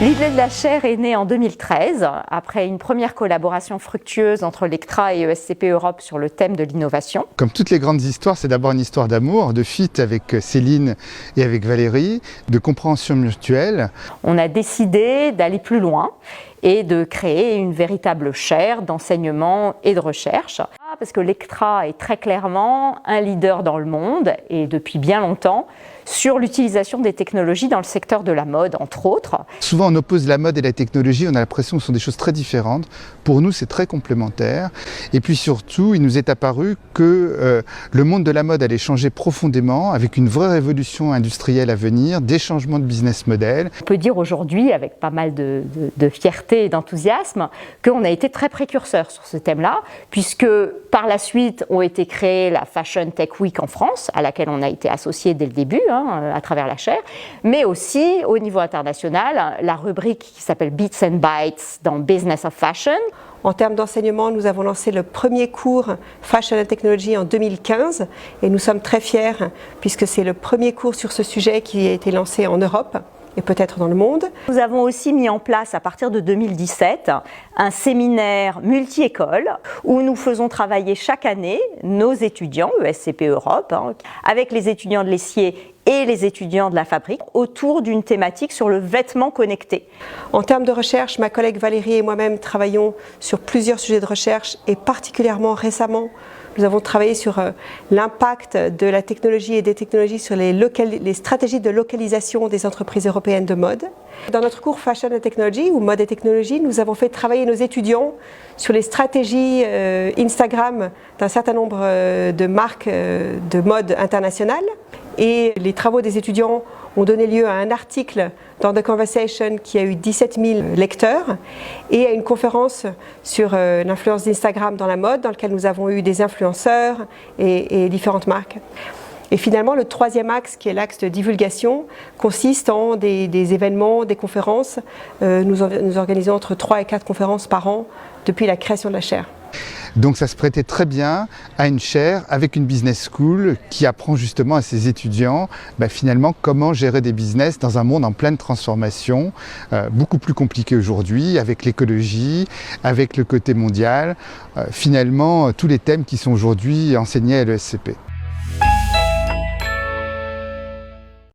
L'idée de la chaire est née en 2013, après une première collaboration fructueuse entre Lectra et ESCP Europe sur le thème de l'innovation. Comme toutes les grandes histoires, c'est d'abord une histoire d'amour, de fit avec Céline et avec Valérie, de compréhension mutuelle. On a décidé d'aller plus loin et de créer une véritable chaire d'enseignement et de recherche. Parce que Lectra est très clairement un leader dans le monde, et depuis bien longtemps, sur l'utilisation des technologies dans le secteur de la mode, entre autres. Souvent on oppose la mode et la technologie, on a l'impression que ce sont des choses très différentes. Pour nous, c'est très complémentaire. Et puis surtout, il nous est apparu que le monde de la mode allait changer profondément, avec une vraie révolution industrielle à venir, des changements de business model. On peut dire aujourd'hui, avec pas mal de fierté et d'enthousiasme, qu'on a été très précurseurs sur ce thème-là, puisque par la suite ont été créées la Fashion Tech Week en France, à laquelle on a été associé dès le début, à travers la chaire, mais aussi au niveau international, la rubrique qui s'appelle Bits and Bytes dans Business of Fashion. En termes d'enseignement, nous avons lancé le premier cours Fashion and Technology en 2015 et nous sommes très fiers puisque c'est le premier cours sur ce sujet qui a été lancé en Europe et peut-être dans le monde. Nous avons aussi mis en place à partir de 2017 un séminaire multi-école où nous faisons travailler chaque année nos étudiants, ESCP Europe, avec les étudiants de l'Essier et les étudiants de la fabrique autour d'une thématique sur le vêtement connecté. En termes de recherche, ma collègue Valérie et moi-même travaillons sur plusieurs sujets de recherche et particulièrement récemment, nous avons travaillé sur l'impact de la technologie et des technologies sur les stratégies de localisation des entreprises européennes de mode. Dans notre cours Fashion and Technology ou Mode et Technologie, nous avons fait travailler nos étudiants sur les stratégies Instagram d'un certain nombre de marques de mode internationales. Et les travaux des étudiants ont donné lieu à un article dans The Conversation qui a eu 17 000 lecteurs et à une conférence sur l'influence d'Instagram dans la mode dans laquelle nous avons eu des influenceurs et différentes marques. Et finalement, le troisième axe, qui est l'axe de divulgation, consiste en des événements, des conférences. Nous organisons entre 3 et 4 conférences par an depuis la création de la chaire. Donc ça se prêtait très bien à une chaire avec une business school qui apprend justement à ses étudiants finalement comment gérer des business dans un monde en pleine transformation, beaucoup plus compliqué aujourd'hui avec l'écologie, avec le côté mondial, finalement tous les thèmes qui sont aujourd'hui enseignés à l'ESCP.